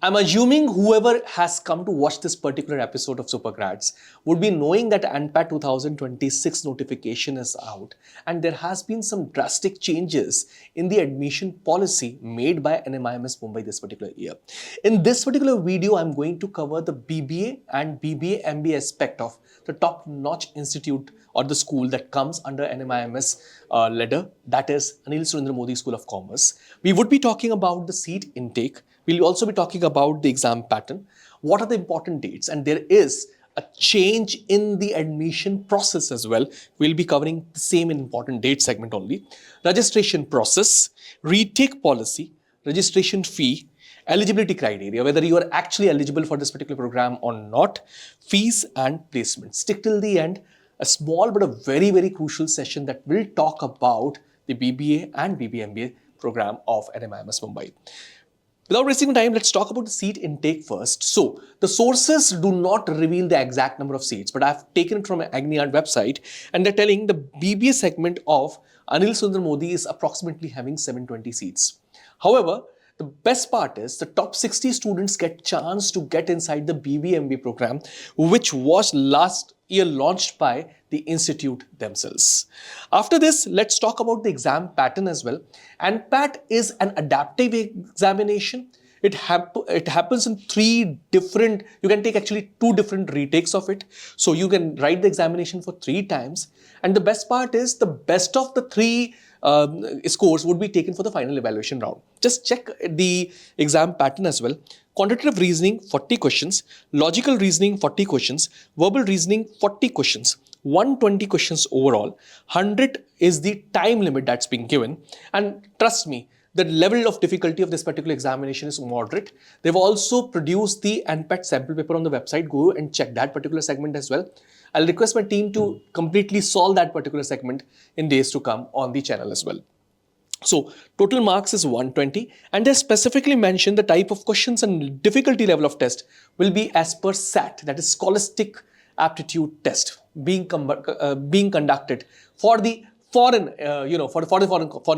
I'm assuming whoever has come to watch this particular episode of Supergrads would be knowing that NPAT 2026 notification is out, and there has been some drastic changes in the admission policy made by NMIMS Mumbai this particular year. In this particular video, I'm going to cover the BBA and BBA-MBA aspect of the top-notch institute or the school that comes under NMIMS ladder, that is Anil Surendra Modi School of Commerce. We would be talking about the seat intake. We'll also be talking about the exam pattern, what are the important dates, and there is a change in the admission process as well. We'll be covering the same important date segment only. Registration process, retake policy, registration fee, eligibility criteria, whether you are actually eligible for this particular program or not, fees and placement. Stick till the end, a small but a very, very crucial session that will talk about the BBA and BBA-MBA program of NMIMS Mumbai. Without wasting time, let's talk about the seat intake first. So, the sources do not reveal the exact number of seats, but I've taken it from an Agniart website, and they're telling the BBA segment of Anil Sundar Modi is approximately having 720 seats. However, the best part is the top 60 students get chance to get inside the BBA-MBA program, which was last year launched by the institute themselves. After this, let's talk about the exam pattern as well. NPAT is an adaptive examination. It happens in three different, you can take actually two different retakes of it. So you can write the examination for 3 times. And the best part is the best of the 3 scores would be taken for the final evaluation round. Just check the exam pattern as well. Quantitative reasoning 40 questions, logical reasoning 40 questions, verbal reasoning 40 questions, 120 questions overall. 100 is the time limit that's being given, and trust me, the level of difficulty of this particular examination is moderate. They've also produced the NPAT sample paper on the website. Go and check that particular segment as well. I'll request my team to completely solve that particular segment in days to come on the channel as well. So, total marks is 120, and they specifically mentioned the type of questions and difficulty level of test will be as per SAT, that is Scholastic Aptitude Test, being conducted for the foreign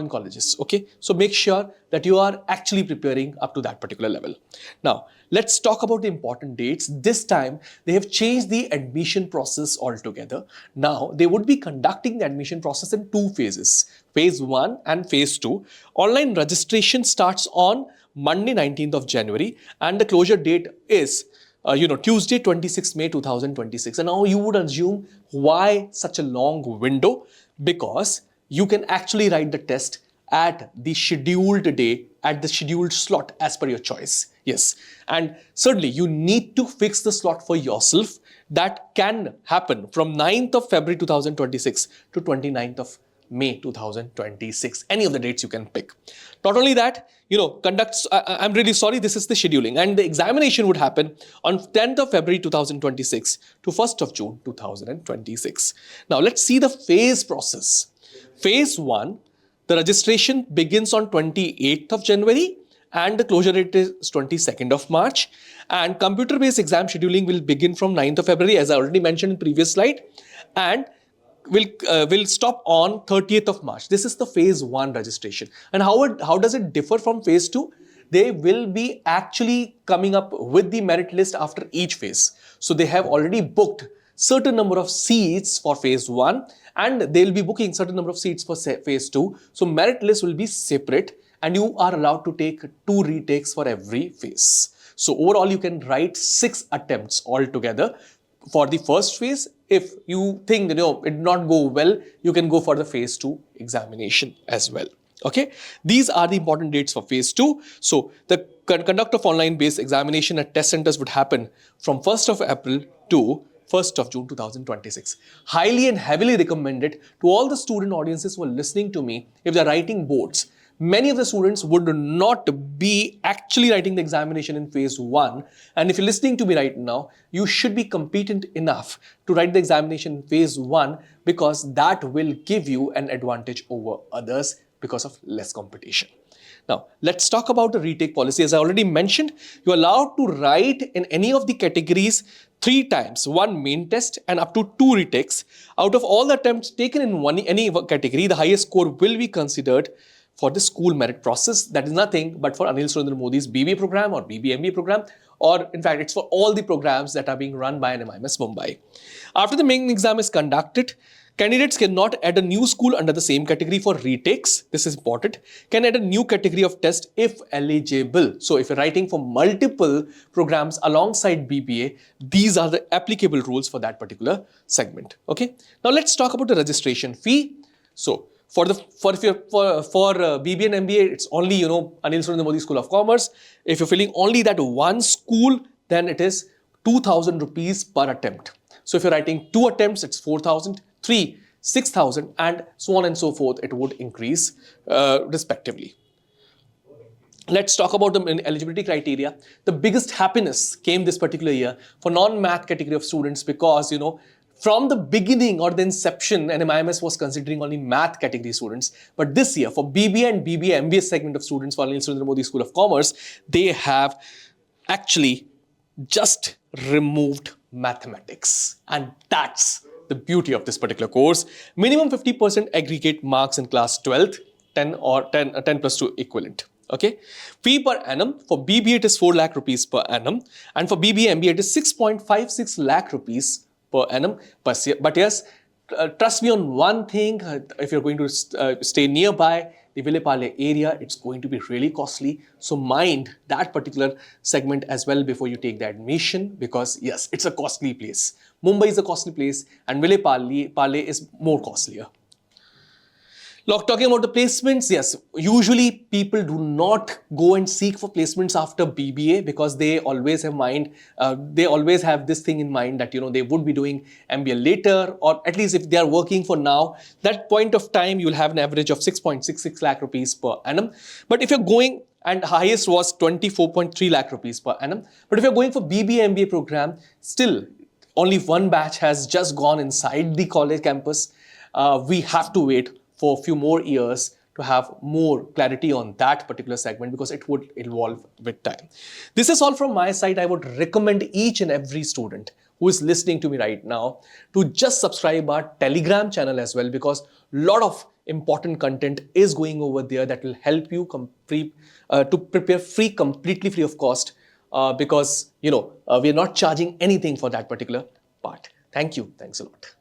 colleges. Okay, so make sure that you are actually preparing up to that particular level. Now, let's talk about the important dates. This time, they have changed the admission process altogether. Now, they would be conducting the admission process in 2 phases, phase 1 and phase 2. Online registration starts on Monday, 19th of January, and the closure date is Tuesday, 26 May 2026. And now you would assume why such a long window? Because you can actually write the test at the scheduled day, at the scheduled slot as per your choice. Yes, and certainly you need to fix the slot for yourself. That can happen from 9th of February 2026 to 29th of May 2026. Any of the dates you can pick. Not only that, I'm really sorry, this is the scheduling, and the examination would happen on 10th of February 2026 to 1st of June 2026. Now let's see the phase process. Phase 1, the registration begins on 28th of January and the closure date is 22nd of March, and computer-based exam scheduling will begin from 9th of February, as I already mentioned in previous slide, and will stop on 30th of March. This is the phase 1 registration. And how does it differ from phase 2? They will be actually coming up with the merit list after each phase. So they have already booked certain number of seats for phase 1 and they'll be booking certain number of seats for phase 2. So merit list will be separate and you are allowed to take 2 retakes for every phase. So overall you can write 6 attempts altogether for the first phase. If you think that it did not go well, you can go for the phase 2 examination as well. Okay, these are the important dates for phase 2. So the conduct of online based examination at test centers would happen from 1st of April to 1st of June 2026. Highly and heavily recommended to all the student audiences who are listening to me. If they're writing boards, many of the students would not be actually writing the examination in phase 1. And if you're listening to me right now, you should be competent enough to write the examination in phase 1 because that will give you an advantage over others because of less competition. Now, let's talk about the retake policy. As I already mentioned, you're allowed to write in any of the categories 3 times, 1 main test and up to 2 retakes. Out of all the attempts taken in any category, the highest score will be considered for the school merit process. That is nothing but for Anil Surendra Modi's BBA program or BBA-MBA program, or in fact, it's for all the programs that are being run by NMIMS Mumbai. After the main exam is conducted, candidates cannot add a new school under the same category for retakes. This is important. Can add a new category of test if eligible. So if you're writing for multiple programs alongside BBA, these are the applicable rules for that particular segment. Okay. Now let's talk about the registration fee. So for BBA and MBA, it's only, Anil Surendra Modi School of Commerce. If you're filling only that one school, then it is 2,000 rupees per attempt. So if you're writing 2 attempts, it's 4,000, 3, 6,000, and so on and so forth. It would increase respectively. Let's talk about the eligibility criteria. The biggest happiness came this particular year for non-math category of students because, from the beginning or the inception, NMIMS was considering only math category students. But this year, for BBA and BBA-MBA segment of students for Anil Surendra Modi School of Commerce, they have actually just removed mathematics. And that's the beauty of this particular course. Minimum 50% aggregate marks in class 12th, 10 plus 2 equivalent. Okay. Fee per annum, for BBA it is 4 lakh rupees per annum, and for BBA-MBA it is 6.56 lakh rupees per annum. But yes, trust me on one thing, if you're going to stay nearby the Vilepale area, it's going to be really costly. So mind that particular segment as well before you take the admission, because yes, it's a costly place. Mumbai is a costly place and Vilepale is more costlier. Talking about the placements, yes, usually people do not go and seek for placements after BBA because they always have this thing in mind that, they would be doing MBA later, or at least if they are working for now, that point of time, you'll have an average of 6.66 lakh rupees per annum. But if you're going, and highest was 24.3 lakh rupees per annum. But if you're going for BBA MBA program, still only one batch has just gone inside the college campus. We have to wait for a few more years to have more clarity on that particular segment because it would evolve with time. This is all from my side. I would recommend each and every student who is listening to me right now to just subscribe our Telegram channel as well, because a lot of important content is going over there that will help you to prepare completely free of cost, because we are not charging anything for that particular part. Thank you. Thanks a lot.